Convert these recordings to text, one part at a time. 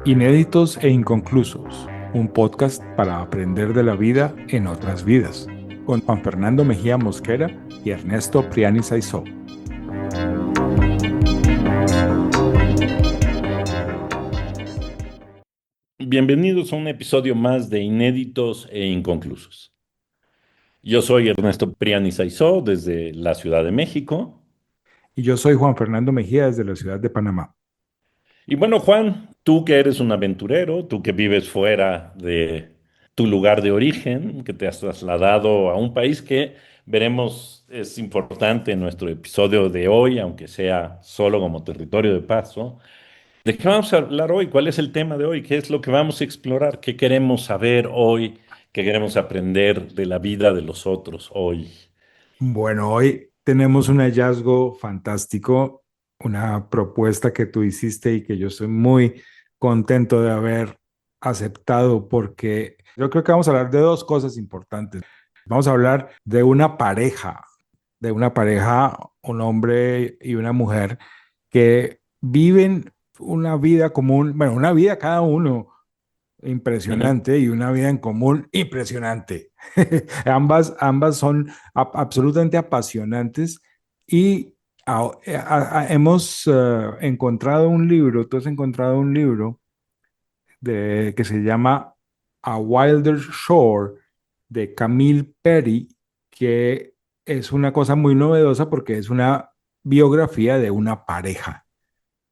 Inéditos e inconclusos, un podcast para aprender de la vida en otras vidas, con Juan Fernando Mejía Mosquera y Ernesto Priani Saizó. Bienvenidos a un episodio más de Inéditos e Inconclusos. Yo soy Ernesto Priani Saizó desde la Ciudad de México. Y yo soy Juan Fernando Mejía desde la ciudad de Panamá. Y bueno, Juan, tú que eres un aventurero, tú que vives fuera de tu lugar de origen, que te has trasladado a un país que veremos es importante en nuestro episodio de hoy, aunque sea solo como territorio de paso. ¿De qué vamos a hablar hoy? ¿Cuál es el tema de hoy? ¿Qué es lo que vamos a explorar? ¿Qué queremos saber hoy? ¿Qué queremos aprender de la vida de los otros hoy? Bueno, hoy tenemos un hallazgo fantástico, una propuesta que tú hiciste y que yo estoy muy contento de haber aceptado porque yo creo que vamos a hablar de dos cosas importantes. Vamos a hablar de una pareja, un hombre y una mujer que viven una vida común, bueno, una vida cada uno Ujú. impresionante y una vida en común impresionante. Ambas son absolutamente apasionantes y hemos encontrado un libro, tú has encontrado un libro que se llama A Wilder Shore de Camille Perry, que es una cosa muy novedosa porque es una biografía de una pareja.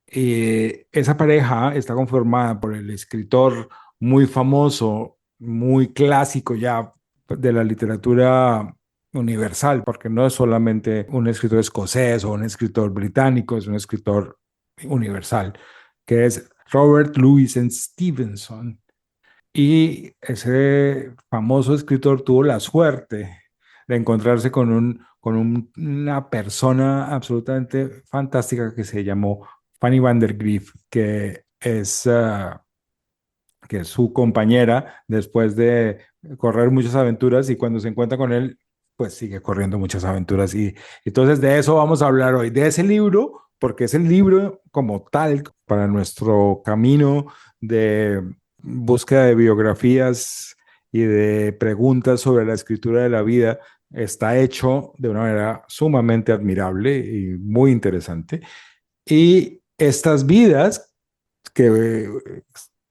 Esa pareja está conformada por el escritor muy famoso, muy clásico ya de la literatura universal, porque no es solamente un escritor escocés o un escritor británico, es un escritor universal, que es Robert Louis Stevenson. Y ese famoso escritor tuvo la suerte de encontrarse una persona absolutamente fantástica que se llamó Fanny Vandergrift, que es su compañera después de correr muchas aventuras y cuando se encuentra con él, pues sigue corriendo muchas aventuras. Y entonces de eso vamos a hablar hoy, de ese libro, porque es el libro como tal para nuestro camino de búsqueda de biografías y de preguntas sobre la escritura de la vida. Está hecho de una manera sumamente admirable y muy interesante. Y estas vidas que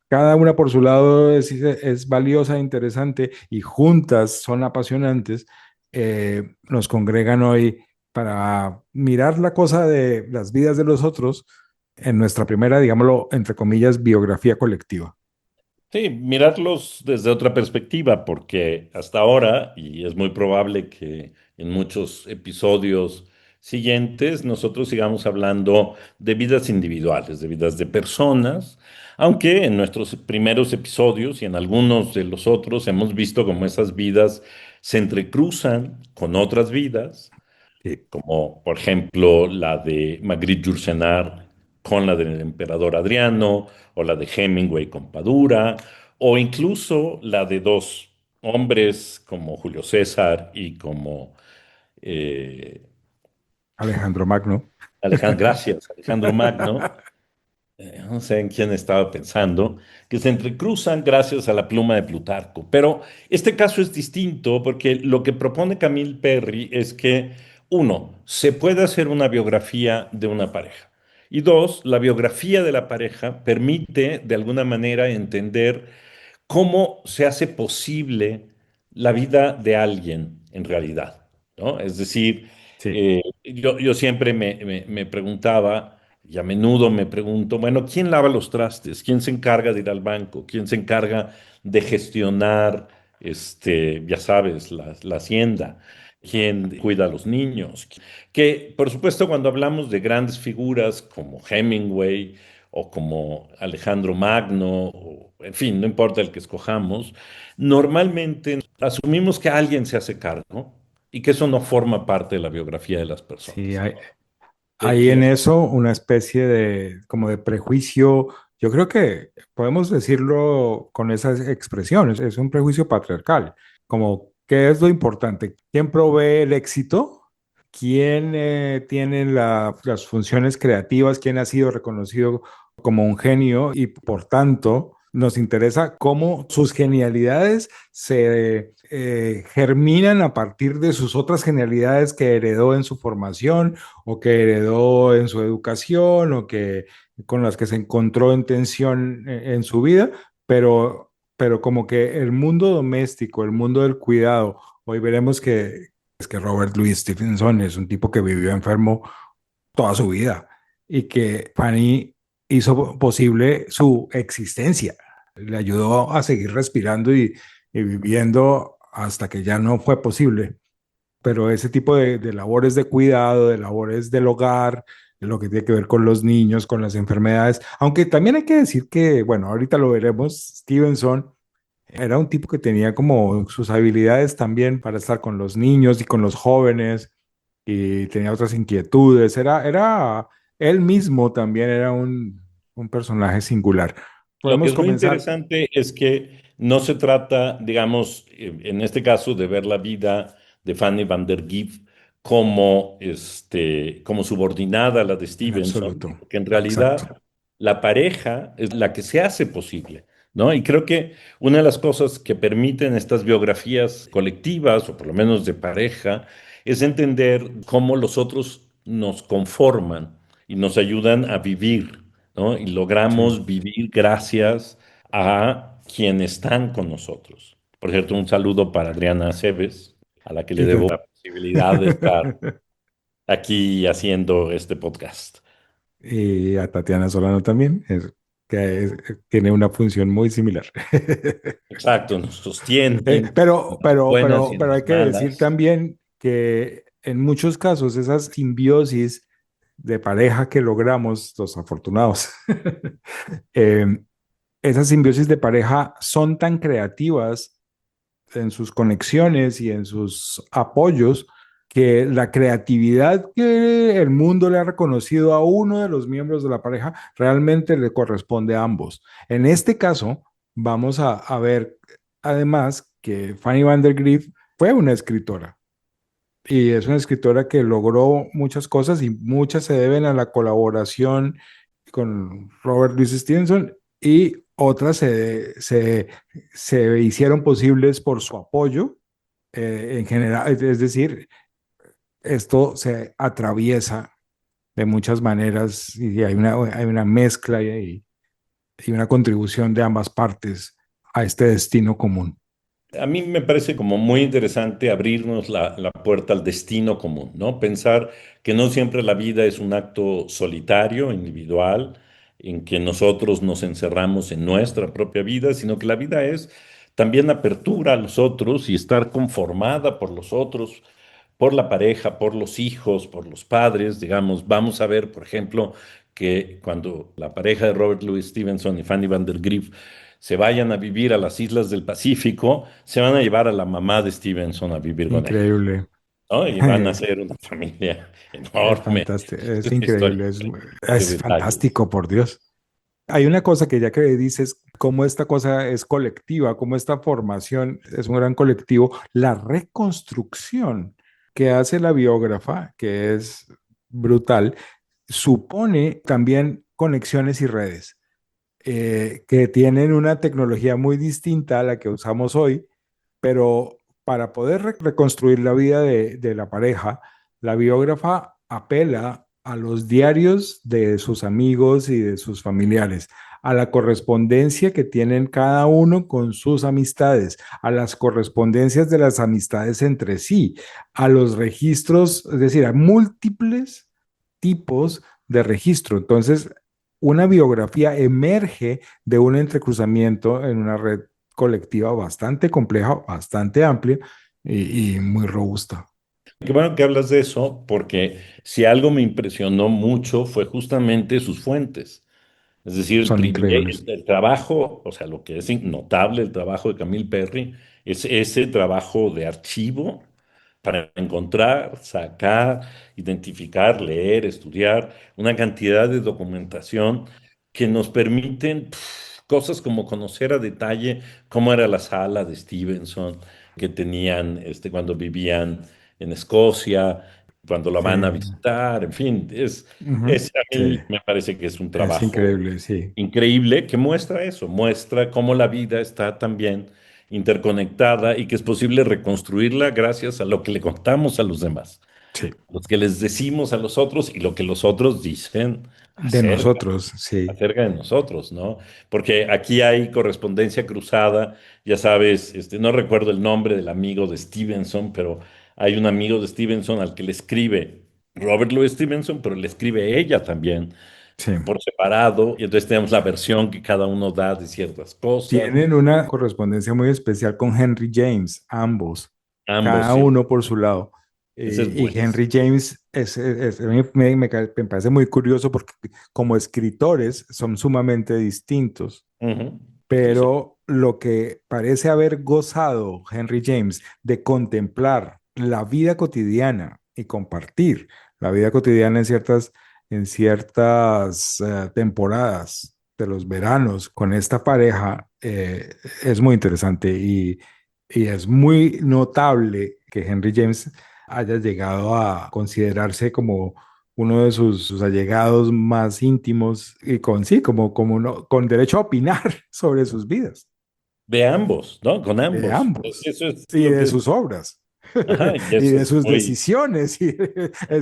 cada una por su lado es valiosa, interesante y juntas son apasionantes, nos congregan hoy para mirar la cosa de las vidas de los otros en nuestra primera, digámoslo, entre comillas, biografía colectiva. Sí, mirarlos desde otra perspectiva, porque hasta ahora, y es muy probable que en muchos episodios siguientes, nosotros sigamos hablando de vidas individuales, de vidas de personas, aunque en nuestros primeros episodios y en algunos de los otros hemos visto cómo esas vidas se entrecruzan con otras vidas, Sí. como por ejemplo la de Magritte Yourcenar con la del emperador Adriano, o la de Hemingway con Padura, o incluso la de dos hombres como Julio César y como eh, Alejandro Magno. Gracias, Alejandro Magno, no sé en quién estaba pensando, que se entrecruzan gracias a la pluma de Plutarco. Pero este caso es distinto porque lo que propone Camille Perry es que, uno, se puede hacer una biografía de una pareja. Y dos, la biografía de la pareja permite de alguna manera entender cómo se hace posible la vida de alguien en realidad, ¿no? Es decir, Sí. yo siempre me preguntaba, y a menudo me pregunto, bueno, ¿quién lava los trastes? ¿Quién se encarga de ir al banco? ¿Quién se encarga de gestionar, ya sabes, la hacienda? ¿Quién cuida a los niños? Que, por supuesto, cuando hablamos de grandes figuras como Hemingway, o como Alejandro Magno, o, en fin, no importa el que escojamos, normalmente asumimos que alguien se hace cargo y que eso no forma parte de la biografía de las Sí, personas. ¿Qué, hay en qué- eso una especie de como de prejuicio. Yo creo que podemos decirlo con esas expresiones. Es un prejuicio patriarcal. Como, ¿qué es lo importante? ¿Quién provee el éxito? quién tiene las funciones creativas, quién ha sido reconocido como un genio y por tanto nos interesa cómo sus genialidades se germinan a partir de sus otras genialidades que heredó en su formación o que heredó en su educación o que con las que se encontró en tensión en su vida, pero como que el mundo doméstico, el mundo del cuidado, hoy veremos que es que Robert Louis Stevenson es un tipo que vivió enfermo toda su vida y que Fanny hizo posible su existencia. Le ayudó a seguir respirando y viviendo hasta que ya no fue posible. Pero ese tipo de labores de cuidado, de labores del hogar, de lo que tiene que ver con los niños, con las enfermedades, aunque también hay que decir que, bueno, ahorita lo veremos, Stevenson era un tipo que tenía como sus habilidades también para estar con los niños y con los jóvenes y tenía otras inquietudes. Era él mismo también era un personaje singular. Lo que Podemos es muy comenzar, interesante es que no se trata, digamos, en este caso, de ver la vida de Fanny van der Gief como, como subordinada a la de en Stevenson, absoluto. porque en Exacto. realidad la pareja es la que se hace posible, ¿no? Y creo que una de las cosas que permiten estas biografías colectivas, o por lo menos de pareja, es entender cómo los otros nos conforman y nos ayudan a vivir, ¿no? Y Sí. logramos vivir gracias a quienes están con nosotros. Por cierto, un saludo para Adriana Aceves, a la que le Y que debo la posibilidad de estar aquí haciendo este podcast. y a Tatiana Solano también, tiene una función muy similar. Exacto, nos sostienen en las buenas y en Pero hay las que decir malas. también que en muchos casos esas simbiosis de pareja que logramos, los afortunados, eh, esas simbiosis de pareja son tan creativas en sus conexiones y en sus apoyos que la creatividad que el mundo le ha reconocido a uno de los miembros de la pareja realmente le corresponde a ambos. En este caso, vamos a ver además que Fanny van der Grief fue una escritora y es una escritora que logró muchas cosas y muchas se deben a la colaboración con Robert Louis Stevenson y otras se hicieron posibles por su apoyo en general. Es decir, esto se atraviesa de muchas maneras y hay una mezcla y una contribución de ambas partes a este destino común. A mí me parece como muy interesante abrirnos la puerta al destino común, ¿no? Pensar que no siempre la vida es un acto solitario, individual, en que nosotros nos encerramos en nuestra propia vida, sino que la vida es también apertura a los otros y estar conformada por los otros, por la pareja, por los hijos, por los padres, digamos. Vamos a ver, por ejemplo, que cuando la pareja de Robert Louis Stevenson y Fanny van der Grief se vayan a vivir a las islas del Pacífico, se van a llevar a la mamá de Stevenson a vivir con ellos, Increíble. ¿no? Y van a ser una familia Es enorme. fantástico, es Es una historia increíble, de es detalles. fantástico, por Dios. Hay una cosa que ya que dices, cómo esta cosa es colectiva, cómo esta formación es un gran colectivo, la reconstrucción que hace la biógrafa, que es brutal, supone también conexiones y redes que tienen una tecnología muy distinta a la que usamos hoy, pero para poder reconstruir la vida de la pareja, la biógrafa apela a los diarios de sus amigos y de sus familiares, a la correspondencia que tienen cada uno con sus amistades, a las correspondencias de las amistades entre sí, a los registros, es decir, a múltiples tipos de registro. Entonces, una biografía emerge de un entrecruzamiento en una red colectiva bastante compleja, bastante amplia y muy robusta. Qué bueno que hablas de eso, porque si algo me impresionó mucho fue justamente sus fuentes. Es decir, el Son privilegio, increíbles. el trabajo, o sea, lo que es notable el trabajo de Camille Perry es ese trabajo de archivo para encontrar, sacar, identificar, leer, estudiar una cantidad de documentación que nos permiten cosas como conocer a detalle cómo era la sala de Stevenson que tenían cuando vivían en Escocia. cuando la Sí, van a visitar, en fin, ujú, a sí, mí me parece que es un es trabajo increíble, sí, increíble que muestra eso, muestra cómo la vida está también interconectada y que es posible reconstruirla gracias a lo que le contamos a los demás, sí. lo que les decimos a los otros y lo que los otros dicen De nosotros, sí, acerca de nosotros, ¿no? Porque aquí hay correspondencia cruzada, ya sabes, no recuerdo el nombre del amigo de Stevenson, pero hay un amigo de Stevenson al que le escribe Robert Louis Stevenson, pero le escribe ella también sí. por separado, y entonces tenemos la versión que cada uno da de ciertas cosas, Tienen una correspondencia muy especial con Henry James, ambos, ambos, cada sí, uno por su lado. ese es Y buenísimo. Henry James a mí me parece muy curioso porque como escritores son sumamente distintos, Ujú. Sí, sí. pero lo que parece haber gozado Henry James de contemplar la vida cotidiana y compartir la vida cotidiana en ciertas temporadas de los veranos con esta pareja es muy interesante y es muy notable que Henry James haya llegado a considerarse como uno de sus allegados más íntimos y con sí, con derecho a opinar sobre sus vidas, De ambos, ¿no? Con de ambos. ambos, Eso es y lo de que es, sus obras, ajá, y y eso de es sus muy, decisiones, y es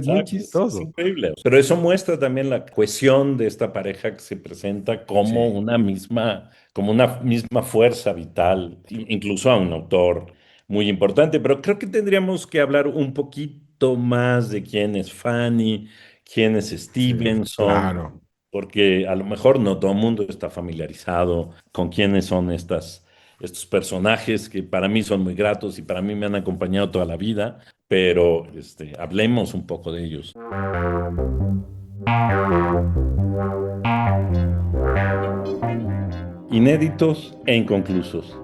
muy exacto, es chistoso. increíble. Pero eso muestra también la cohesión de esta pareja que se presenta Sí, como una misma fuerza vital, incluso a un autor muy importante. Pero creo que tendríamos que hablar un poquito más de quién es Fanny, quién es sí, Stevenson, claro. porque a lo mejor no todo el mundo está familiarizado con quiénes son estos personajes que para mí son muy gratos y para mí me han acompañado toda la vida, pero hablemos un poco de ellos. Inéditos e inconclusos.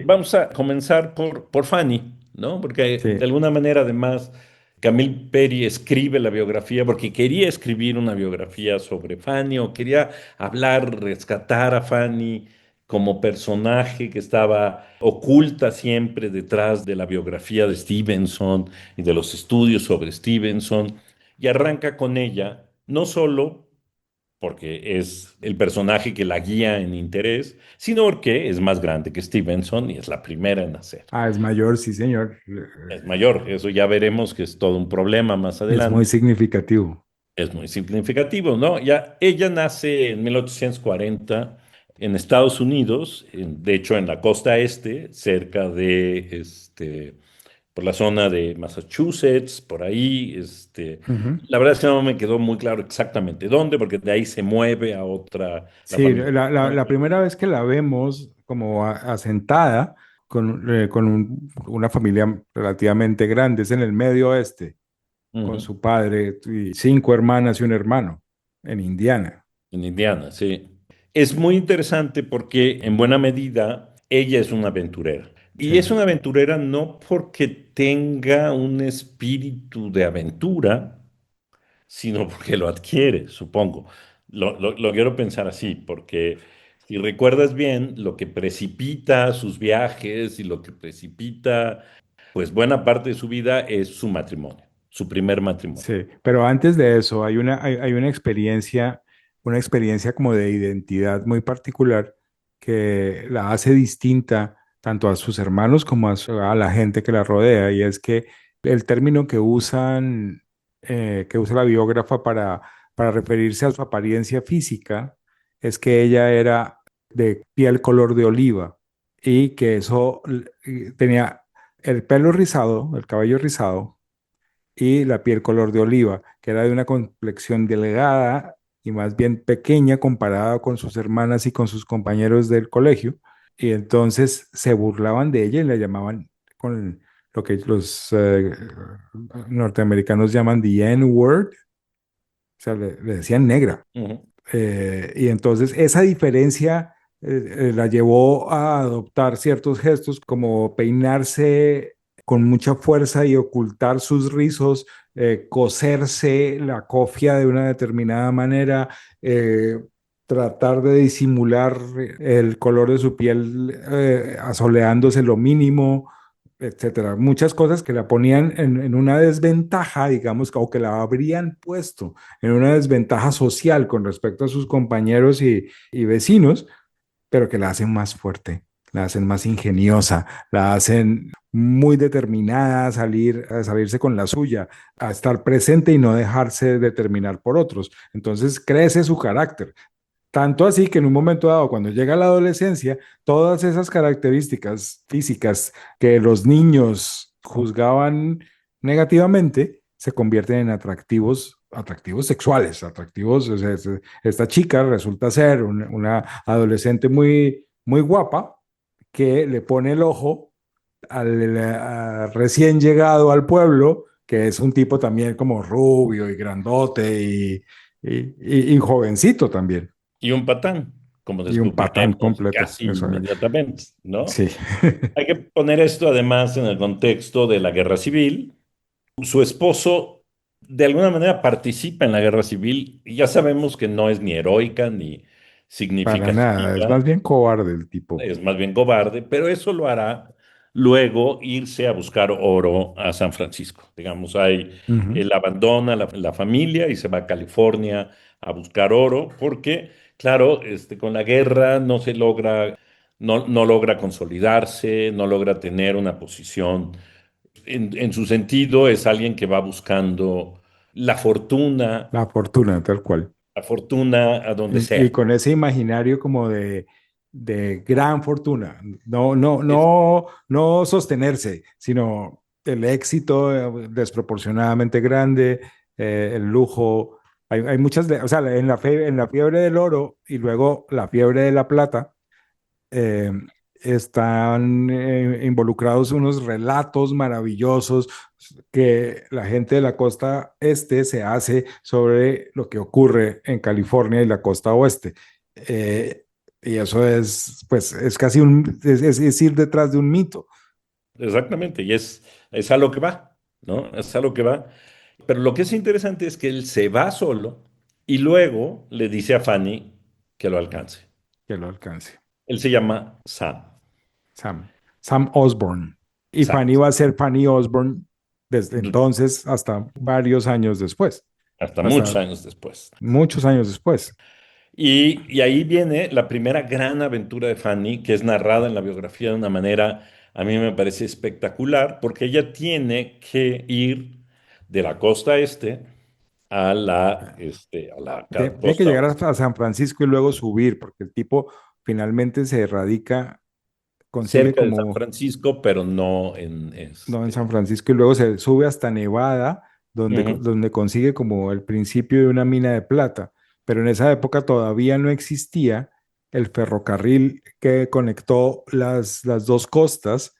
Vamos a comenzar por Fanny, ¿no? Porque Sí, de alguna manera, además, Camille Peri escribe la biografía porque quería escribir una biografía sobre Fanny o quería hablar, rescatar a Fanny como personaje que estaba oculta siempre detrás de la biografía de Stevenson y de los estudios sobre Stevenson. Y arranca con ella, no solo porque es el personaje que la guía en interés, sino porque es más grande que Stevenson y es la primera en nacer. es mayor, sí, señor. Es mayor, eso ya veremos que es todo un problema más Es muy adelante. significativo. Es muy significativo, ¿no? Ya ella nace en 1840 en Estados Unidos, de hecho en la costa este, cerca de por la zona de Massachusetts, por ahí. Ujú. La verdad es que no me quedó muy claro exactamente dónde, porque de ahí se mueve a otra, la Sí, familia. la primera vez que la vemos como asentada con una familia relativamente grande, es en el medio oeste, con Ujú. su padre y cinco hermanas y un hermano en Indiana. En Indiana, sí. Es muy interesante porque en buena medida ella es una aventurera. Sí, Y es una aventurera no porque tenga un espíritu de aventura, sino porque lo adquiere, supongo. Lo quiero pensar así, porque si recuerdas bien, lo que precipita sus viajes y lo que precipita, pues buena parte de su vida es su matrimonio, su primer matrimonio. sí. Pero antes de eso, hay una experiencia como de identidad muy particular que la hace distinta tanto a sus hermanos como a la gente que la rodea. Y es que el término que usa la biógrafa para referirse a su apariencia física, es que ella era de piel color de oliva y que tenía el pelo rizado, el cabello rizado y la piel color de oliva, que era de una complexión delgada y más bien pequeña comparada con sus hermanas y con sus compañeros del colegio. Y entonces se burlaban de ella y la llamaban con lo que los norteamericanos llaman the N-word, o sea, le decían negra. Ujú, Y entonces esa diferencia la llevó a adoptar ciertos gestos como peinarse con mucha fuerza y ocultar sus rizos, coserse la cofia de una determinada manera, tratar de disimular el color de su piel, asoleándose lo mínimo, etcétera. Muchas cosas que la ponían en una desventaja, digamos, o que la habrían puesto en una desventaja social con respecto a sus compañeros y vecinos, pero que la hacen más fuerte, la hacen más ingeniosa, la hacen muy determinada a salirse con la suya, a estar presente y no dejarse determinar por otros. Entonces crece su carácter. Tanto así que en un momento dado, cuando llega la adolescencia, todas esas características físicas que los niños juzgaban negativamente se convierten en atractivos, atractivos sexuales, atractivos. O sea, esta chica resulta ser una adolescente muy, muy guapa que le pone el ojo recién llegado al pueblo, que es un tipo también como rubio y grandote y jovencito también. Y un patán, como Y un patán descubriremos completo, casi eso. inmediatamente, ¿no? Sí, Hay que poner esto además en el contexto de la guerra civil. Su esposo de alguna manera participa en la guerra civil y ya sabemos que no es ni heroica ni para nada. Es significativa, más bien cobarde el tipo. es más bien cobarde, pero eso lo hará luego irse a buscar oro a San Francisco. Digamos, Ujú. él abandona la familia y se va a California a buscar oro porque, claro, con la guerra no se logra, no logra consolidarse, no logra tener una posición. En su sentido, es alguien que va buscando la fortuna, La fortuna, tal cual. la fortuna a donde Y sea. con ese imaginario como de gran fortuna. No, no, Es no, no sostenerse, sino el éxito desproporcionadamente grande, el lujo. Hay muchas, o sea, en la fiebre del oro y luego la fiebre de la plata, eh, están involucrados unos relatos maravillosos que la gente de la costa este se hace sobre lo que ocurre en California y la costa oeste. Eh, y eso es, pues, es casi es ir detrás de un mito. exactamente, y es a lo que va, ¿no? Es a lo que va. Pero lo que es interesante es que él se va solo y luego le dice a Fanny que lo alcance. Que lo alcance. Él se llama Sam. Sam. Sam Osborne. Y Sam. Fanny va a ser Fanny Osborne desde entonces hasta varios años después, Hasta muchos hasta años después. muchos años después. Y ahí viene la primera gran aventura de Fanny, que es narrada en la biografía de una manera, a mí me parece espectacular, porque ella tiene que ir de la costa este a la Tiene que costa llegar oeste, hasta San Francisco y luego subir, porque el tipo finalmente se radica, consigue cerca de San como, Francisco, pero no no en San Francisco, y luego se sube hasta Nevada, Ujú. donde consigue como el principio de una mina de plata. Pero en esa época todavía no existía el ferrocarril que conectó las dos costas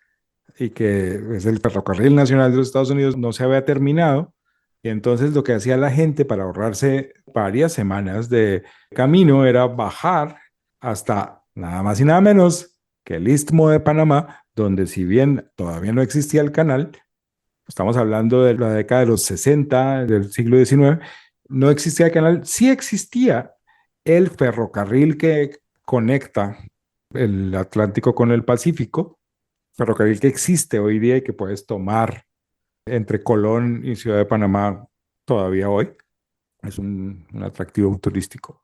y que es el ferrocarril nacional de los Estados Unidos, no se había terminado. Y entonces lo que hacía la gente para ahorrarse varias semanas de camino era bajar hasta nada más y nada menos que el Istmo de Panamá, donde si bien todavía no existía el canal, estamos hablando de la década de los 60 del siglo XIX, no existía el canal, sí existía el ferrocarril que conecta el Atlántico con el Pacífico, ferrocarril que existe hoy día y que puedes tomar entre Colón y Ciudad de Panamá todavía hoy. Es un atractivo turístico.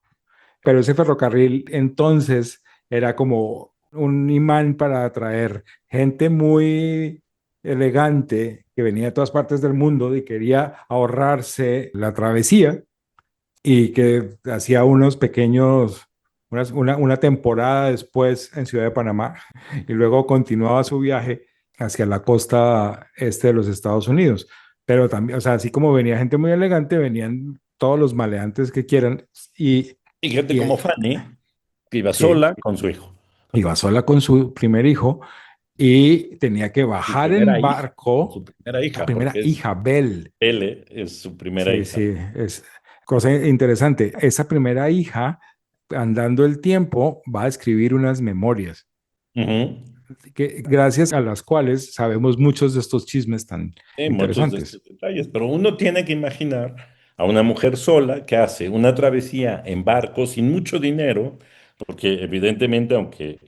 Pero ese ferrocarril entonces era como un imán para atraer gente muy elegante que venía de todas partes del mundo y quería ahorrarse la travesía y que hacía unos pequeños, una temporada después en Ciudad de Panamá y luego continuaba su viaje hacia la costa este de los Estados Unidos. Pero también, o sea, así como venía gente muy elegante, venían todos los maleantes que quieran y, Y gente y como Fanny, que iba que sola con su hijo. iba sola con su primer hijo y tenía que Su bajar primera en hija, con barco su primera la hija, primera porque hija, Belle. Belle es su primera Sí, hija. sí, es cosa interesante. Esa primera hija, andando el tiempo, va a escribir unas memorias, Ujú. que, gracias a las cuales sabemos muchos de estos chismes tan Muchos de interesantes. estos detalles, pero uno tiene que imaginar a una mujer sola que hace una travesía en barco sin mucho dinero, porque evidentemente, aunque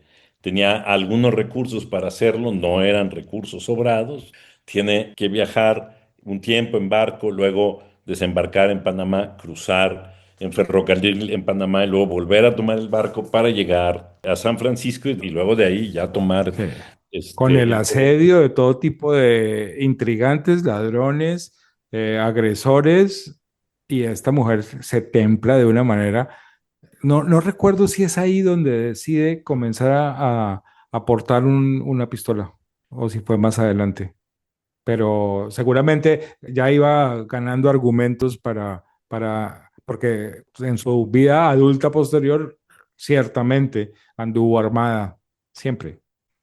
tenía algunos recursos para hacerlo, no eran recursos sobrados. Tiene que viajar un tiempo en barco, luego desembarcar en Panamá, cruzar en ferrocarril en Panamá y luego volver a tomar el barco para llegar a San Francisco y luego de ahí ya tomar Sí. Con el el vuelo. asedio de todo tipo de intrigantes, ladrones, agresores, y esta mujer se templa de una manera. No, no recuerdo si es ahí donde decide comenzar a portar una pistola o si fue más adelante, pero seguramente ya iba ganando argumentos porque en su vida adulta posterior ciertamente anduvo armada, siempre.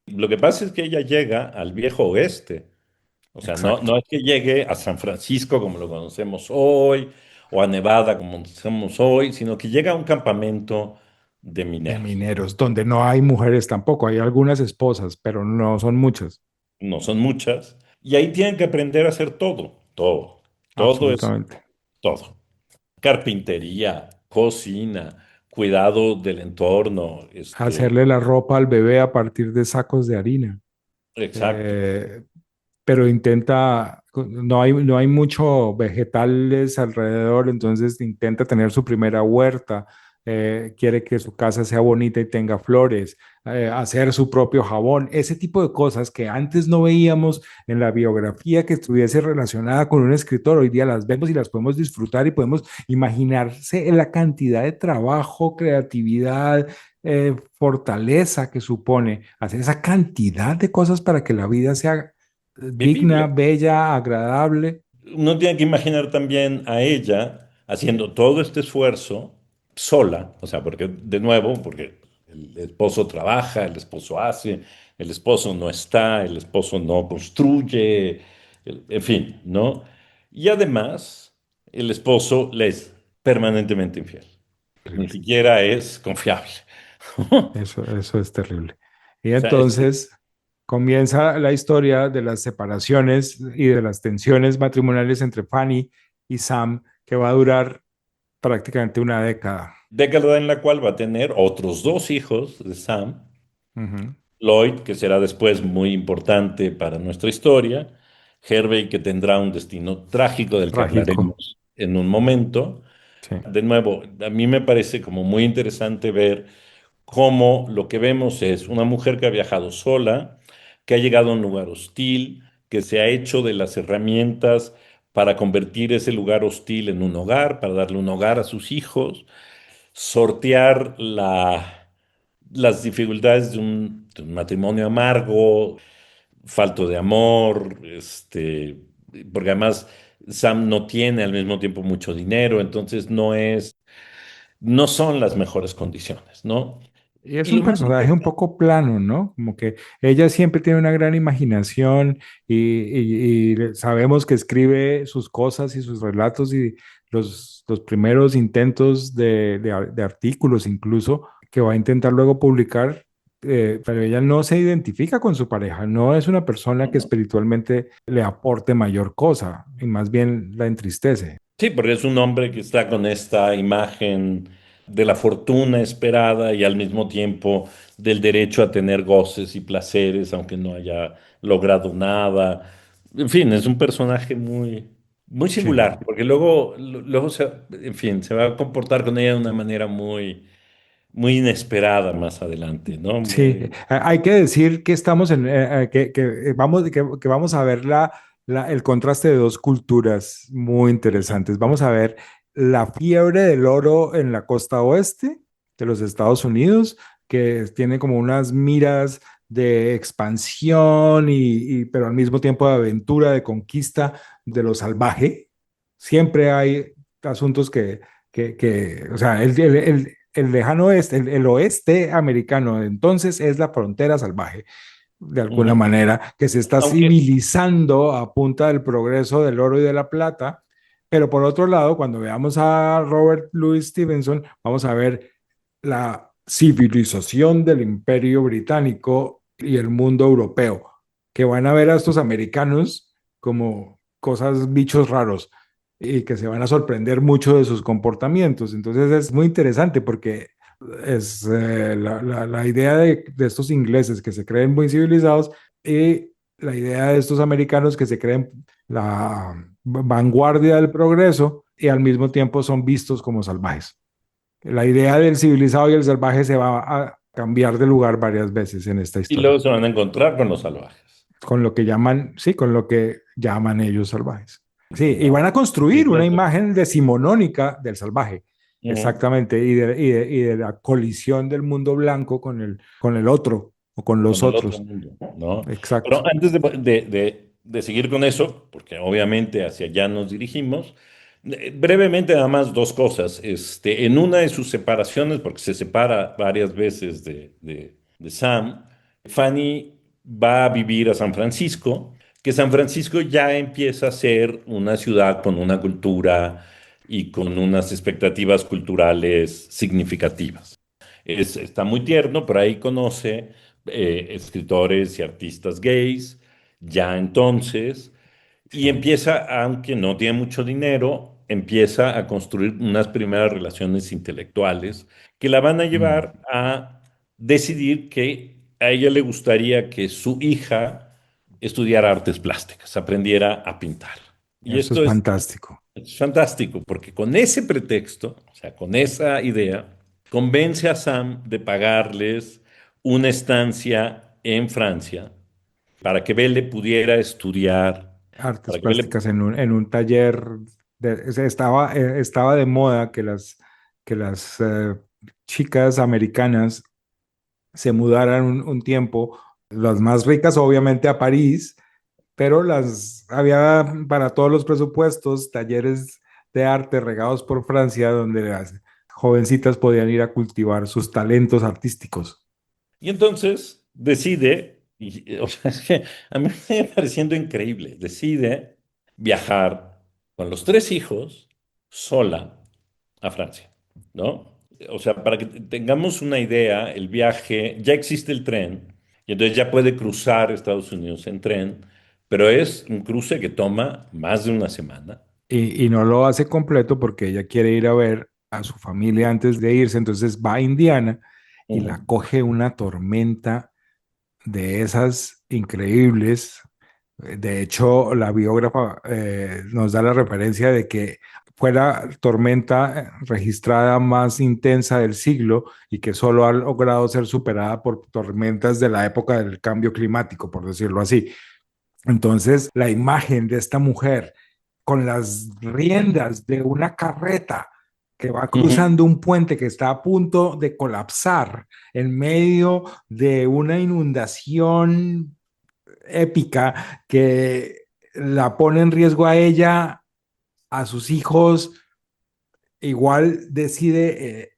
Lo que pasa es que ella llega al viejo oeste. O sea, no, Exacto. no es que llegue a San Francisco como lo conocemos hoy o a Nevada como conocemos hoy, sino que llega a un campamento de De mineros. mineros, donde no hay mujeres tampoco, hay algunas esposas, pero no son muchas, No son muchas. Y ahí tienen que aprender a hacer todo, todo. Todo es absolutamente. todo. Carpintería, cocina, cuidado del entorno, Hacerle la ropa al bebé a partir de sacos de harina. exacto. Eh, pero intenta, no hay mucho vegetales alrededor, entonces intenta tener su primera huerta, quiere que su casa sea bonita y tenga flores, hacer su propio jabón, ese tipo de cosas que antes no veíamos en la biografía que estuviese relacionada con un escritor, hoy día las vemos y las podemos disfrutar y podemos imaginarse la cantidad de trabajo, creatividad, fortaleza que supone hacer esa cantidad de cosas para que la vida sea digna, Vivible. bella, agradable. Uno tiene que imaginar también a ella haciendo todo este esfuerzo sola, o sea, porque de nuevo, porque el esposo trabaja, el esposo hace, el esposo no está, el esposo no construye, en fin, ¿no? Y además, el esposo le es permanentemente infiel, ni Terrible. siquiera es confiable. O Eso es terrible. Y sea, entonces comienza la historia de las separaciones y de las tensiones matrimoniales entre Fanny y Sam, que va a durar prácticamente una década. década en la cual va a tener otros dos hijos de Sam, Ujú. Lloyd, que será después muy importante para nuestra historia, Hervey, que tendrá un destino trágico del que Trágico. hablaremos en un momento. Sí. De nuevo, a mí me parece como muy interesante ver cómo lo que vemos es una mujer que ha viajado sola, que ha llegado a un lugar hostil, que se ha hecho de las herramientas para convertir ese lugar hostil en un hogar, para darle un hogar a sus hijos, sortear las dificultades de un matrimonio amargo, falto de amor, porque además Sam no tiene al mismo tiempo mucho dinero, entonces no son las mejores condiciones, ¿no? Y es Y un lo más personaje un importante, poco plano, ¿no? Como que ella siempre tiene una gran imaginación y sabemos que escribe sus cosas y sus relatos y los primeros intentos de artículos incluso que va a intentar luego publicar, pero ella no se identifica con su pareja, no es una persona que espiritualmente le aporte mayor cosa y más bien la entristece. sí, porque es un hombre que está con esta imagen de la fortuna esperada y al mismo tiempo del derecho a tener goces y placeres, aunque no haya logrado nada. En fin, es un personaje muy Sí. singular, porque luego en fin, se va a comportar con ella de una manera muy inesperada más adelante, ¿no? Sí, hay que decir que estamos que vamos a ver el contraste de dos culturas muy interesantes. Vamos a ver la fiebre del oro en la costa oeste de los Estados Unidos, que tiene como unas miras de expansión pero al mismo tiempo de aventura, de conquista de lo salvaje. Siempre hay asuntos o sea, el lejano oeste, el oeste americano, entonces es la frontera salvaje, de alguna Ujú. manera, que se está Aunque, civilizando a punta del progreso del oro y de la plata. Pero por otro lado, cuando veamos a Robert Louis Stevenson, vamos a ver la civilización del imperio británico y el mundo europeo, que van a ver a estos americanos como cosas, bichos raros. y que se van a sorprender mucho de sus comportamientos. Entonces es muy interesante porque es la idea de estos ingleses que se creen muy civilizados y la idea de estos americanos que se creen la vanguardia del progreso y al mismo tiempo son vistos como salvajes. La idea del civilizado y el salvaje se va a cambiar de lugar varias veces en esta Y historia, luego se van a encontrar con los salvajes. con lo que llaman, sí, con lo que llaman ellos salvajes. Sí, y No. van a Sí, construir una cierto. imagen decimonónica del salvaje, Ujú. exactamente, y de la colisión del mundo blanco con el otro o con los Con el otro otros. mundo, ¿no? Exacto. Pero antes de seguir con eso, porque obviamente hacia allá nos dirigimos, brevemente nada más dos cosas. En una de sus separaciones, porque se separa varias veces de Sam, Fanny va a vivir a San Francisco, que San Francisco ya empieza a ser una ciudad con una cultura y con unas expectativas culturales significativas. Está muy tierno, pero ahí conoce escritores y artistas gays, ya entonces, y Sí. empieza, aunque no tiene mucho dinero, empieza a construir unas primeras relaciones intelectuales que la van a Mm. llevar a decidir que a ella le gustaría que su hija estudiara artes plásticas, aprendiera a pintar. Y Eso es esto fantástico. es fantástico, porque con ese pretexto, o sea, con esa idea, convence a Sam de pagarles una estancia en Francia para que Belle pudiera estudiar, Artes para que Belle... plásticas en un taller, o sea, estaba de moda que las chicas americanas se mudaran un tiempo, las más ricas obviamente a París, pero había para todos los presupuestos talleres de arte regados por Francia donde las jovencitas podían ir a cultivar sus talentos artísticos. Y entonces decide, o sea, es que a mí me sigue pareciendo increíble, decide viajar con los tres hijos sola a Francia, ¿no? O sea, para que tengamos una idea, el viaje, ya existe el tren, y entonces ya puede cruzar Estados Unidos en tren, pero es un cruce que toma más de una semana. Y no lo hace completo porque ella quiere ir a ver a su familia antes de irse, entonces va a Indiana y la Ujú, coge una tormenta de esas increíbles. De hecho, la biógrafa nos da la referencia de que fue la tormenta registrada más intensa del siglo y que solo ha logrado ser superada por tormentas de la época del cambio climático, por decirlo así. Entonces, la imagen de esta mujer con las riendas de una carreta que va ujú. cruzando un puente que está a punto de colapsar en medio de una inundación épica que la pone en riesgo a ella, a sus hijos, igual decide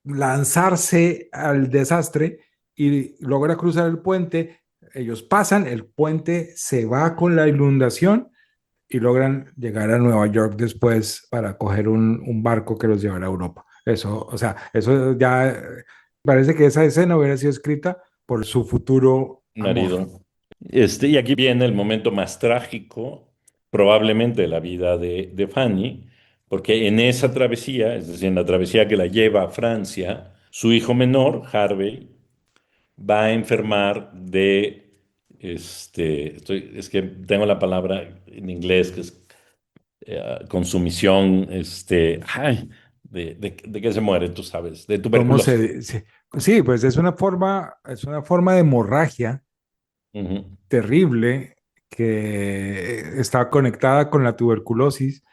lanzarse al desastre y logra cruzar el puente. Ellos pasan, el puente se va con la inundación y logran llegar a Nueva York después para coger un barco que los llevará a Europa. Eso, o sea, eso ya parece que esa escena hubiera sido escrita por su futuro amor. Marido. Y aquí viene el momento más trágico, probablemente de la vida de Fanny, porque en esa travesía, es decir, en la travesía que la lleva a Francia, su hijo menor, Harvey, va a enfermar de, es que tengo la palabra en inglés, que es consumición, ay, de qué se muere, tú sabes, de ¿Cómo tuberculosis. sí, pues es una forma de hemorragia Ujú, terrible que está conectada con la tuberculosis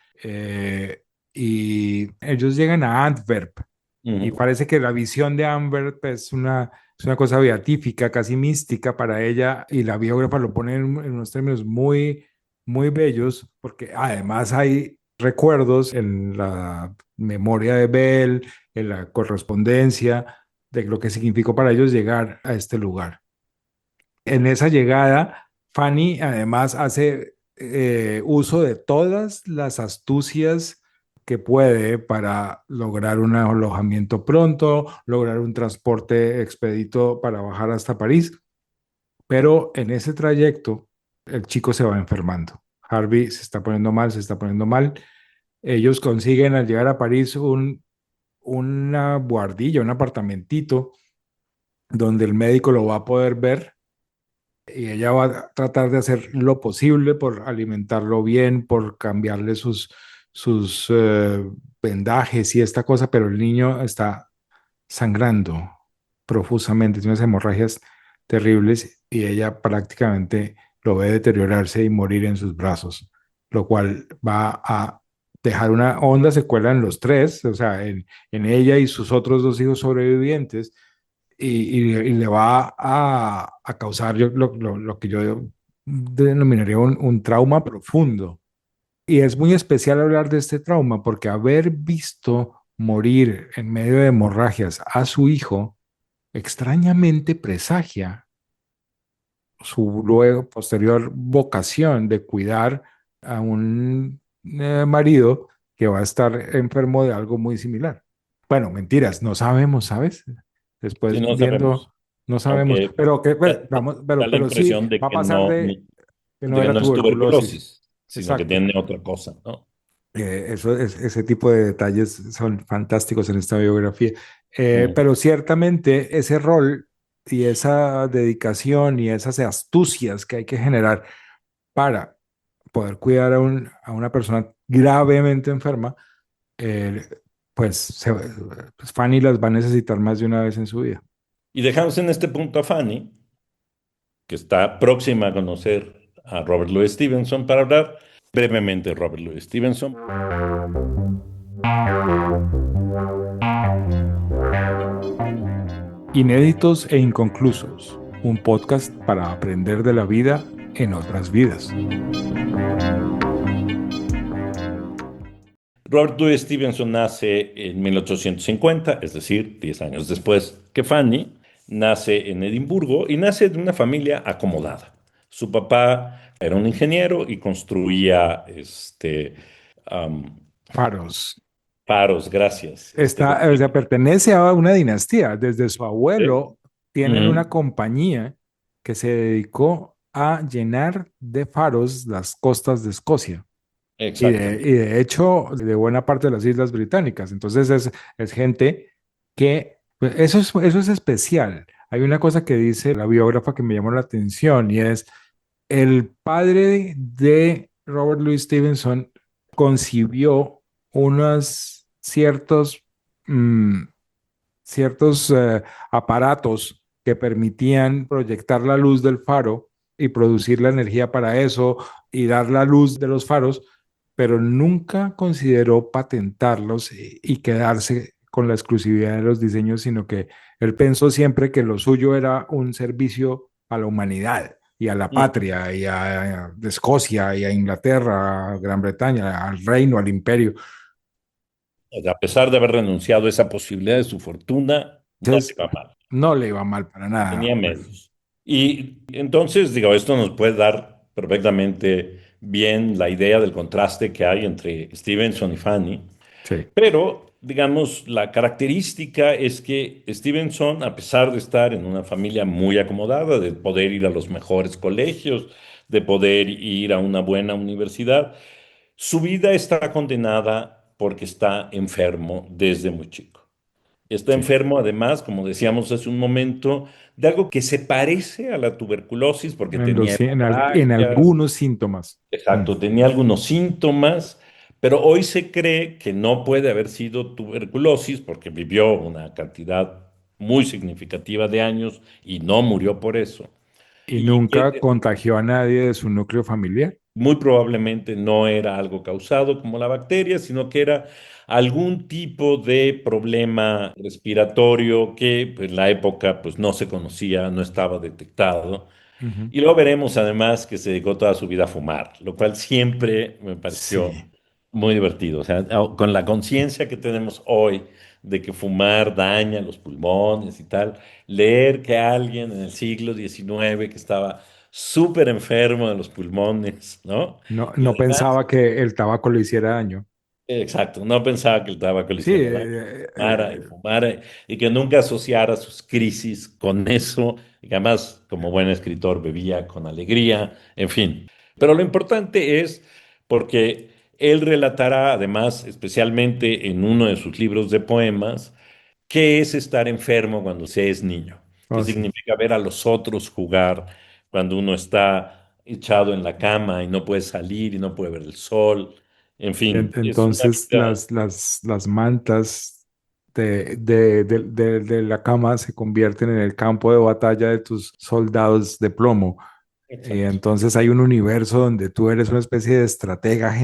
y ellos llegan a Antwerp y ujú. parece que la visión de Antwerp es una cosa beatífica, casi mística para ella y la biógrafa lo pone en unos términos muy, muy bellos porque además hay recuerdos en la memoria de Bell, en la correspondencia de lo que significó para ellos llegar a este lugar. En esa llegada, Fanny además hace uso de todas las astucias que puede para lograr un alojamiento pronto, lograr un transporte expedito para bajar hasta París, pero en ese trayecto el chico se va enfermando. Harvey se está poniendo mal, se está poniendo mal Ellos consiguen al llegar a París una buhardilla, un apartamentito donde el médico lo va a poder ver y ella va a tratar de hacer lo posible por alimentarlo bien, por cambiarle sus vendajes y esta cosa, pero el niño está sangrando profusamente, tiene unas hemorragias terribles y ella prácticamente lo ve deteriorarse y morir en sus brazos, lo cual va a dejar una honda secuela en los tres, o sea, en ella y sus otros dos hijos sobrevivientes, y le va a causar lo que yo denominaría un trauma profundo. Y es muy especial hablar de este trauma porque haber visto morir en medio de hemorragias a su hijo extrañamente presagia su luego posterior vocación de cuidar a un marido que va a estar enfermo de algo muy similar. Bueno, mentiras, no sabemos, ¿sabes? Si Después no sabemos, viendo, no sabemos, aunque pero que, da, bueno, vamos, da la pero sí impresión va a pasar que no de que era no es tuberculosis. tuberculosis, sino que Exacto. tiene otra cosa, ¿no? Ese tipo de detalles son fantásticos en esta biografía. Mm. Pero ciertamente ese rol y esa dedicación y esas astucias que hay que generar para poder cuidar a una persona gravemente enferma, eh, pues, pues Fanny las va a necesitar más de una vez en su vida. Y dejamos en este punto a Fanny, que está próxima a conocer a Robert Louis Stevenson, para hablar brevemente de Robert Louis Stevenson. Inéditos e inconclusos, un podcast para aprender de la vida en otras vidas. Robert Louis Stevenson nace en 1850, es decir, 10 años después que Fanny, nace en Edimburgo y nace de una familia acomodada. Su papá era un ingeniero y construía am, Faros. faros, gracias. Está, o sea, pertenece a una dinastía. Desde su abuelo tienen una Ujú, compañía que se dedicó a llenar de faros las costas de Escocia y exactamente. de hecho de buena parte de las islas británicas. Entonces es gente que, pues, eso es especial. Hay una cosa que dice la biógrafa que me llamó la atención y es el padre de Robert Louis Stevenson concibió unos mm, ciertos aparatos que permitían proyectar la luz del faro y producir la energía para eso y dar la luz de los faros, pero nunca consideró patentarlos y quedarse con la exclusividad de los diseños, sino que él pensó siempre que lo suyo era un servicio a la humanidad y a la Mm. patria y a Escocia y a Inglaterra, a Gran Bretaña, al reino, al imperio. A pesar de haber renunciado a esa posibilidad de su fortuna, no le Entonces, iba mal. no le iba mal para Tenía nada. medios. Y entonces, digo, esto nos puede dar perfectamente bien la idea del contraste que hay entre Stevenson y Fanny, Sí. pero, digamos, la característica es que Stevenson, a pesar de estar en una familia muy acomodada, de poder ir a los mejores colegios, de poder ir a una buena universidad, su vida está condenada porque está enfermo desde muy chico. Está Sí, enfermo, además, como decíamos hace un momento, de algo que se parece a la tuberculosis, porque tenía en hemorragias, algunos síntomas. Mm. exacto, tenía algunos síntomas, pero hoy se cree que no puede haber sido tuberculosis porque vivió una cantidad muy significativa de años y no murió por eso. Y Y nunca que contagió a nadie de su núcleo familiar. muy probablemente no era algo causado como la bacteria, sino que era algún tipo de problema respiratorio que pues, en la época pues, no se conocía, no estaba detectado. Ujú. Y luego veremos además que se dedicó toda su vida a fumar, lo cual siempre me pareció Sí, muy divertido. O sea, con la conciencia que tenemos hoy de que fumar daña los pulmones y tal, leer que alguien en el siglo XIX que estaba súper enfermo de los pulmones, ¿no? no, Y no además, pensaba que el tabaco le hiciera daño. exacto, no pensaba que el tabaco le Sí, hiciera daño, fumara y fumara, y que nunca asociara sus crisis con eso, y que además, como buen escritor, bebía con alegría, en fin. Pero lo importante es porque Él relatará, además, especialmente en uno de sus libros de poemas, qué es estar enfermo cuando se es niño, qué Oh, sí. significa ver a los otros jugar cuando uno está echado en la cama y no puede salir y no puede ver el sol. En fin, es una Entonces vida. las mantas de la cama se convierten en el campo de batalla de tus soldados de plomo. Y Exacto. entonces hay un universo donde tú eres una especie de estratega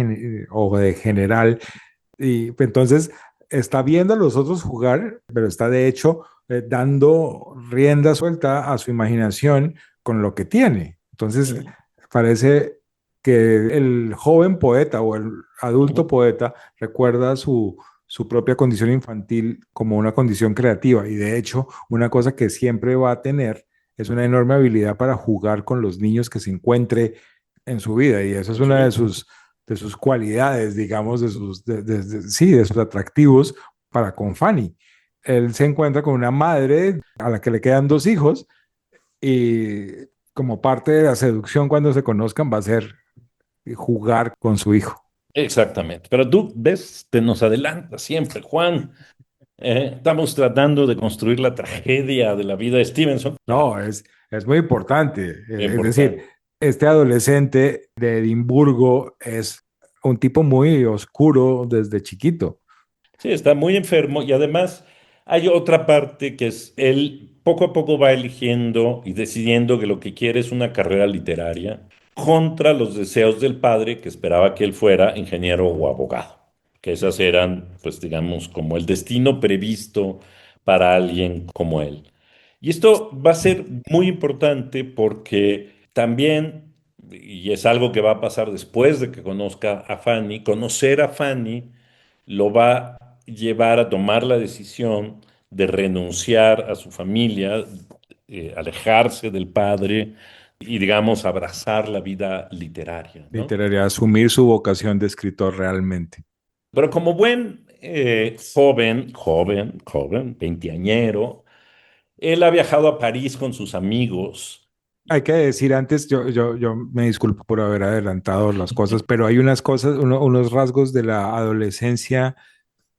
o de general y entonces está viendo a los otros jugar, pero está de hecho dando rienda suelta a su imaginación con lo que tiene. Entonces Ujú, parece que el joven poeta o el adulto ujú. poeta recuerda su propia condición infantil como una condición creativa y de hecho una cosa que siempre va a tener es una enorme habilidad para jugar con los niños que se encuentre en su vida y eso es una Sí. de sus cualidades, digamos, sí, de sus atractivos para con Fanny. Él se encuentra con una madre a la que le quedan dos hijos y como parte de la seducción cuando se conozcan va a ser jugar con su hijo. Exactamente. Pero tú ves, te nos adelanta siempre, Juan. Estamos tratando de construir la tragedia de la vida de Stevenson. Ya, No, es muy importante. Es decir, importante. este adolescente de Edimburgo es un tipo muy oscuro desde chiquito. Sí, está muy enfermo y además hay otra parte que es él poco a poco va eligiendo y decidiendo que lo que quiere es una carrera literaria contra los deseos del padre que esperaba que él fuera ingeniero o abogado, que esas eran, pues digamos, como el destino previsto para alguien como él. Y esto va a ser muy importante porque también, y es algo que va a pasar después de que conozca a Fanny, conocer a Fanny lo va a llevar a tomar la decisión de renunciar a su familia, alejarse del padre y, digamos, abrazar la vida literaria, ¿no? Literaria, asumir su vocación de escritor realmente. Pero como buen joven, veinteañero, él ha viajado a París con sus amigos. Hay que decir antes, yo me disculpo por haber adelantado las cosas, pero hay unas cosas, unos rasgos de la adolescencia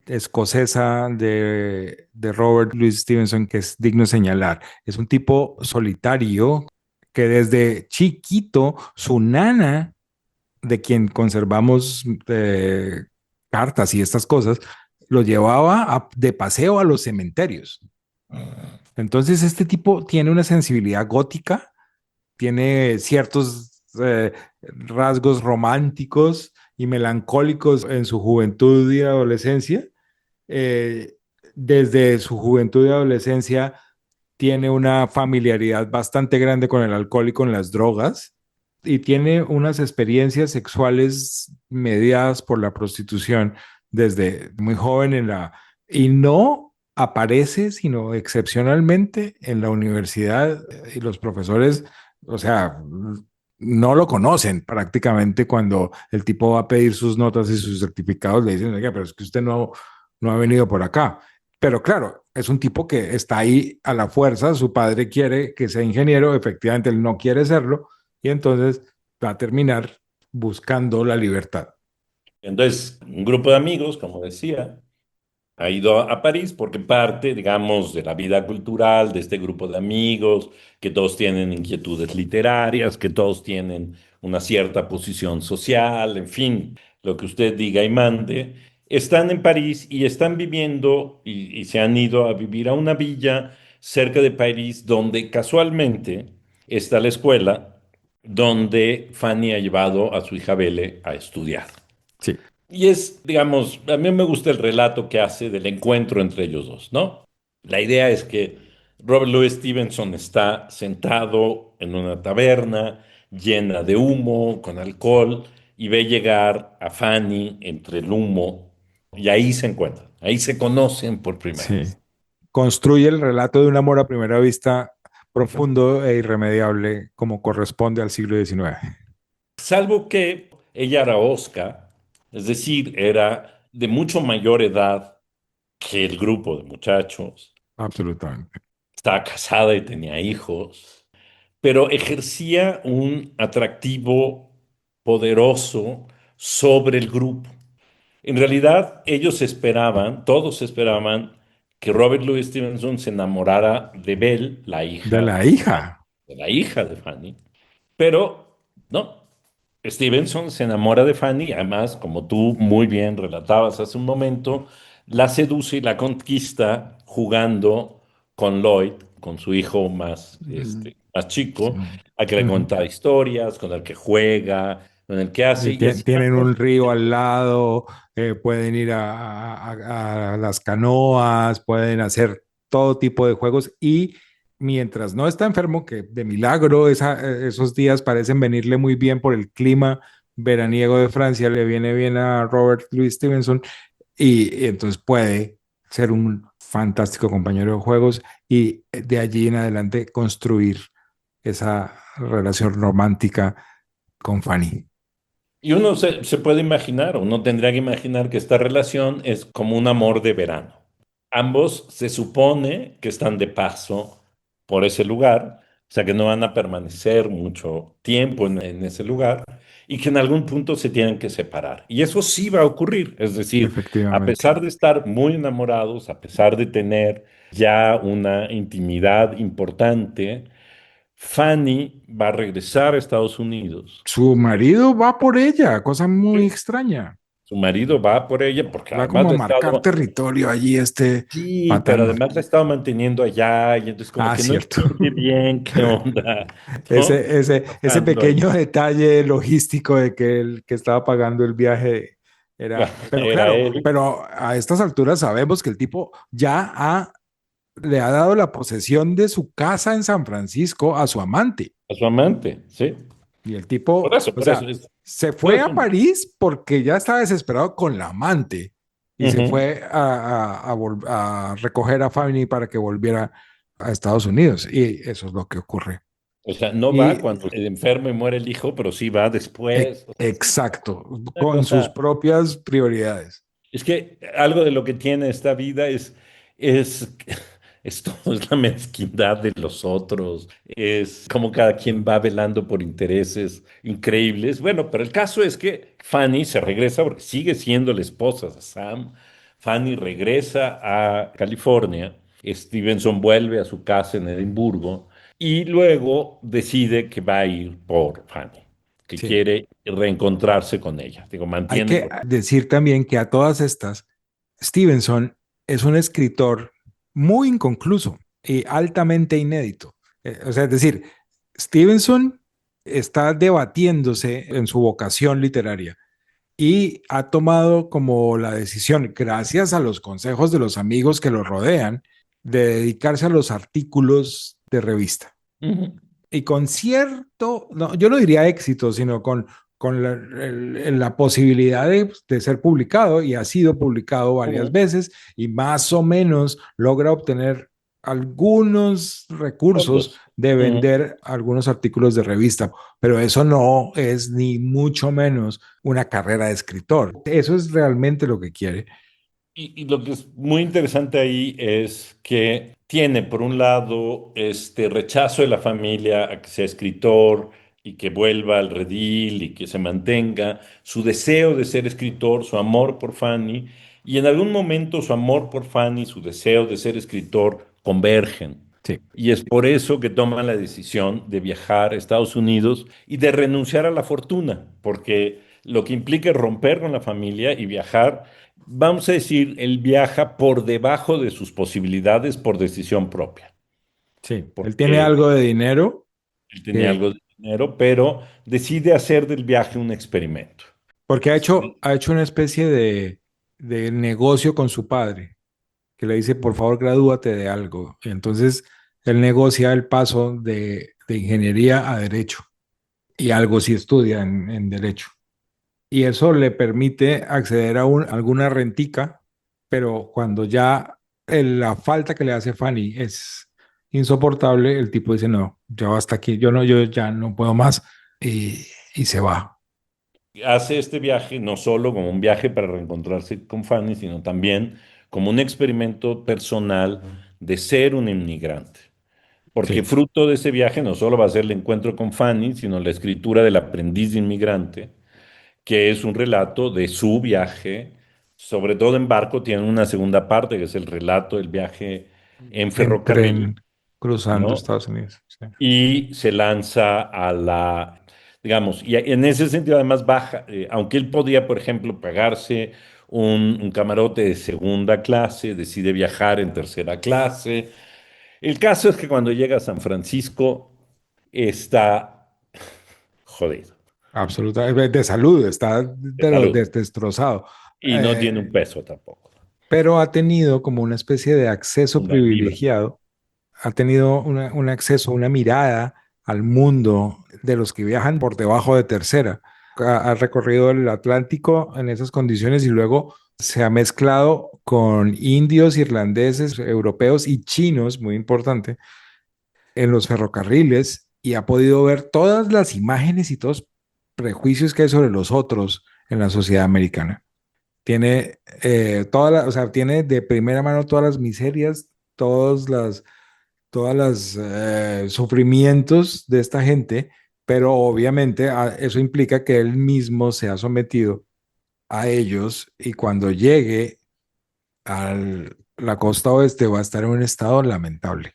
escocesa de Robert Louis Stevenson que es digno señalar. Es un tipo solitario que desde chiquito su nana, de quien conservamos cartas y estas cosas, lo llevaba de paseo a los cementerios. Entonces este tipo tiene una sensibilidad gótica, tiene ciertos rasgos románticos y melancólicos en su juventud y adolescencia. Eh, Desde su juventud y adolescencia tiene una familiaridad bastante grande con el alcohol y con las drogas y tiene unas experiencias sexuales mediadas por la prostitución desde muy joven y no aparece sino excepcionalmente en la universidad y los profesores, o sea, no lo conocen prácticamente cuando el tipo va a pedir sus notas y sus certificados, le dicen, oiga, pero es que usted no ha venido por acá. Pero claro, es un tipo que está ahí a la fuerza, su padre quiere que sea ingeniero, efectivamente él no quiere serlo, y entonces va a terminar buscando la libertad. Entonces, un grupo de amigos, como decía, ha ido a París porque parte, digamos, de la vida cultural de este grupo de amigos, que todos tienen inquietudes literarias, que todos tienen una cierta posición social, en fin, lo que usted diga y mande, están en París y están viviendo y se han ido a vivir a una villa cerca de París donde casualmente está la escuela donde Fanny ha llevado a su hija Belle a estudiar. Sí, Y es, digamos, a mí me gusta el relato que hace del encuentro entre ellos dos, ¿no? La idea es que Robert Louis Stevenson está sentado en una taberna llena de humo, con alcohol, y ve llegar a Fanny entre el humo, y ahí se encuentran, ahí se conocen por primera sí. vez. Construye el relato de un amor a primera vista profundo e irremediable como corresponde al siglo XIX. Salvo que ella era Oscar, es decir, era de mucho mayor edad que el grupo de muchachos, Absolutamente. estaba casada y tenía hijos, pero ejercía un atractivo poderoso sobre el grupo. En realidad, ellos esperaban, todos esperaban que Robert Louis Stevenson se enamorara de Belle, la De hija la de Fanny, hija, de la hija de Fanny, pero no. Stevenson se enamora de Fanny, además, como tú muy bien relatabas hace un momento, la seduce y la conquista jugando con Lloyd, con su hijo más, mm, más sí, chico, a que le ujú. cuenta historias, con el que juega, con el que hace, Y y así van tienen un río al construyendo. lado, pueden ir a las canoas, pueden hacer todo tipo de juegos y mientras no está enfermo, que de milagro esos días parecen venirle muy bien por el clima veraniego de Francia, le viene bien a Robert Louis Stevenson y entonces puede ser un fantástico compañero de juegos y de allí en adelante construir esa relación romántica con Fanny. Y uno se puede imaginar, uno tendría que imaginar que esta relación es como un amor de verano. Ambos se supone que están de paso por ese lugar, o sea que no van a permanecer mucho tiempo en ese lugar y que en algún punto se tienen que separar. Y eso sí va a ocurrir, es decir, a Efectivamente. pesar de estar muy enamorados, a pesar de tener ya una intimidad importante, Fanny va a regresar a Estados Unidos. Su marido va por ella, cosa muy extraña. Su marido va por ella porque Va como además a le ha marcar estado, territorio allí este sí, pero patán. además la ha estado manteniendo allá y entonces como Ah, que no cierto. entiende bien qué onda, ¿no? ¿Qué está Ese pasando ahí? pequeño detalle logístico de que el que estaba pagando el viaje era, pero Era claro, él, pero a estas alturas sabemos que el tipo le ha dado la posesión de su casa en San Francisco a su amante. a su amante, ¿sí? Y el tipo, o Por eso, sea, se todo fue es a París porque ya estaba desesperado con la amante y se Ujú. fue a recoger a Fanny para que volviera a Estados Unidos. Y eso es lo que ocurre. O sea, no va Y cuando el enfermo y muere el hijo, pero sí va después. O sea, es exacto, una con sus cosa. propias prioridades. Es que algo de lo que tiene esta vida es, es todo, es la mezquindad de los otros, es como cada quien va velando por intereses increíbles. Bueno, pero el caso es que Fanny se regresa porque sigue siendo la esposa de Sam. Fanny regresa a California, Stevenson vuelve a su casa en Edimburgo y luego decide que va a ir por Fanny, que Sí. quiere reencontrarse con ella. Digo, Hay mantiene. que decir también que a todas estas, Stevenson es un escritor muy inconcluso y altamente inédito. O sea, es decir, Stevenson está debatiéndose en su vocación literaria y ha tomado como la decisión, gracias a los consejos de los amigos que lo rodean, de dedicarse a los artículos de revista Ujú. y con cierto, no, yo no diría éxito, sino con la posibilidad de ser publicado y ha sido publicado varias Ujú. veces y más o menos logra obtener algunos recursos Fondos. de Ujú. vender algunos artículos de revista, pero eso no es ni mucho menos una carrera de escritor. Eso es realmente lo que quiere. Y lo que es muy interesante ahí es que tiene, por un lado, este rechazo de la familia a que sea escritor y que vuelva al redil y que se mantenga, su deseo de ser escritor, su amor por Fanny, y en algún momento su amor por Fanny, su deseo de ser escritor convergen. Sí, Y es por eso que toma la decisión de viajar a Estados Unidos y de renunciar a la fortuna, porque lo que implica es romper con la familia y viajar. Vamos a decir, él viaja por debajo de sus posibilidades por decisión propia, sí. Él tiene porque algo de dinero él tenía que algo de dinero, pero decide hacer del viaje un experimento. porque Decide, ha hecho una especie de negocio con su padre, que le dice, por favor, gradúate de algo. Y entonces él negocia el paso de ingeniería a derecho y algo sí estudia en derecho. Y eso le permite acceder a alguna rentica, pero cuando ya la falta que le hace Fanny es insoportable, el tipo dice, no, ya basta aquí, yo ya no puedo más y se va. hace este viaje no solo como un viaje para reencontrarse con Fanny, sino también como un experimento personal de ser un inmigrante. Porque Sí, fruto de ese viaje no solo va a ser el encuentro con Fanny, sino la escritura del aprendiz de inmigrante, que es un relato de su viaje, sobre todo en barco, tiene una segunda parte, que es el relato del viaje en En ferrocarril, tren cruzando ¿no? Estados Unidos. Sí. Y se lanza a la, digamos, y en ese sentido además baja, aunque él podía, por ejemplo, pagarse un camarote de segunda clase, decide viajar en tercera clase. El caso es que cuando llega a San Francisco está jodido, Absolutamente. De salud, está de salud, destrozado. y no tiene un peso tampoco, Pero ha tenido como una especie de acceso una libra. privilegiado, ha tenido un acceso, una mirada al mundo de los que viajan por debajo de tercera. Ha recorrido el Atlántico en esas condiciones y luego se ha mezclado con indios, irlandeses, europeos y chinos, muy importante, en los ferrocarriles y ha podido ver todas las imágenes y todos los prejuicios que hay sobre los otros en la sociedad americana. Tiene o sea, tiene de primera mano todas las miserias, todas las sufrimientos de esta gente, pero obviamente eso implica que él mismo se ha sometido a ellos y cuando llegue a la costa oeste va a estar en un estado lamentable.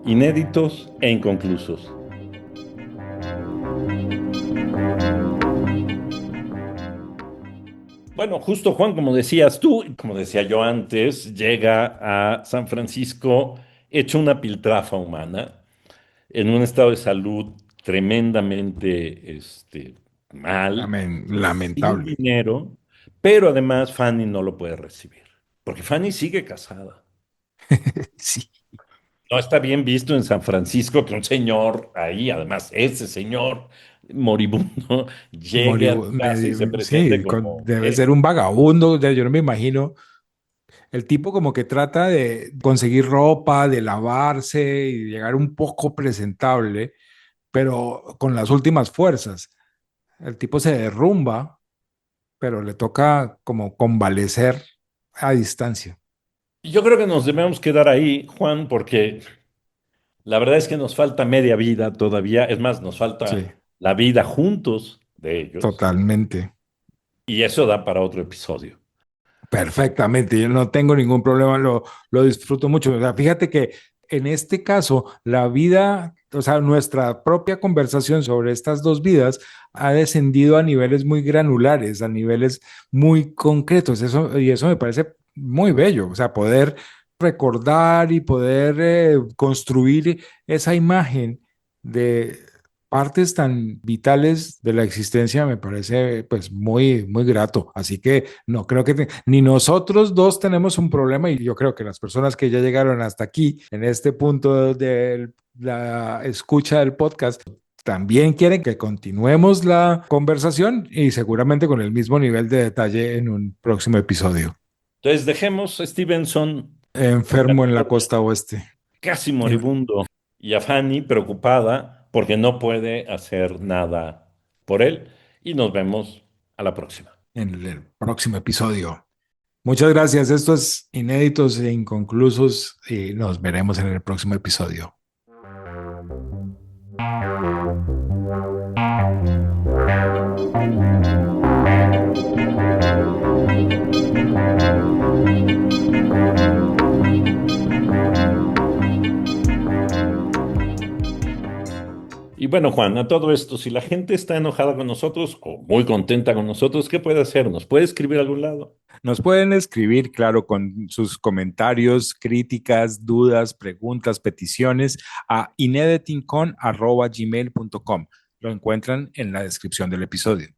Inéditos e inconclusos. Bueno, justo Juan, como decías tú, y como decía yo antes, llega a San Francisco hecho una piltrafa humana, en un estado de salud tremendamente mal, sin Lamentable. dinero, pero además Fanny no lo puede recibir, porque Fanny sigue casada. Sí, No está bien visto en San Francisco que un señor ahí, además ese señor moribundo, llegue a tu casa y se presente sí, como, debe ser un vagabundo. Yo no me imagino el tipo como que trata de conseguir ropa, de lavarse y llegar un poco presentable, pero con las últimas fuerzas. El tipo se derrumba, pero le toca como convalecer a distancia. Yo creo que nos debemos quedar ahí, Juan, porque la verdad es que nos falta media vida todavía. Es más, nos Sí, falta la vida juntos de ellos. totalmente. Y eso da para otro episodio. Perfectamente, yo no tengo ningún problema, lo disfruto mucho. O sea, fíjate que en este caso, la vida, o sea, nuestra propia conversación sobre estas dos vidas ha descendido a niveles muy granulares, a niveles muy concretos. Y eso me parece muy bello, o sea, poder recordar y poder construir esa imagen de partes tan vitales de la existencia me parece pues muy, muy grato. Así que no creo que ni nosotros dos tenemos un problema y yo creo que las personas que ya llegaron hasta aquí, en este punto de la escucha del podcast, también quieren que continuemos la conversación y seguramente con el mismo nivel de detalle en un próximo episodio. Entonces, dejemos a Stevenson Enfermo en la costa oeste. casi En, moribundo y a Fanny preocupada porque no puede hacer nada por él. Y nos vemos a la próxima. en el próximo episodio. Muchas gracias. Esto es Inéditos e Inconclusos y nos veremos en el próximo episodio. Y bueno, Juan, a todo esto, si la gente está enojada con nosotros o muy contenta con nosotros, ¿qué puede hacer? ¿Nos puede escribir a algún lado? Nos pueden escribir, claro, con sus comentarios, críticas, dudas, preguntas, peticiones a ineditingcon@gmail.com. Lo encuentran en la descripción del episodio.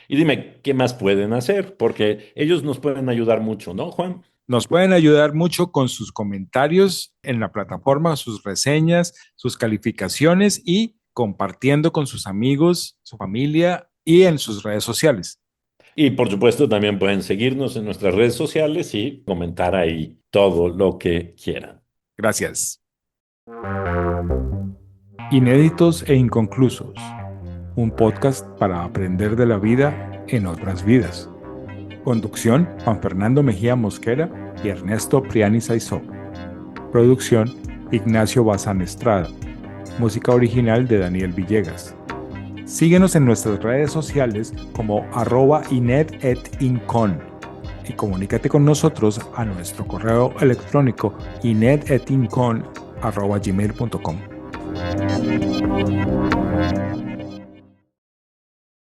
Y dime, ¿qué más pueden hacer? Porque ellos nos pueden ayudar mucho, ¿no, Juan? Nos pueden ayudar mucho con sus comentarios en la plataforma, sus reseñas, sus calificaciones y compartiendo con sus amigos, su familia y en sus redes sociales. Y por supuesto, también pueden seguirnos en nuestras redes sociales y comentar ahí todo lo que quieran. Gracias. Inéditos e inconclusos. Un podcast para aprender de la vida en otras vidas. Conducción: Juan Fernando Mejía Mosquera y Ernesto Priani Saizó. Producción: Ignacio Bazán Estrada. Música original de Daniel Villegas. Síguenos en nuestras redes sociales como @inedetincon y comunícate con nosotros a nuestro correo electrónico inedeticon@gmail.com.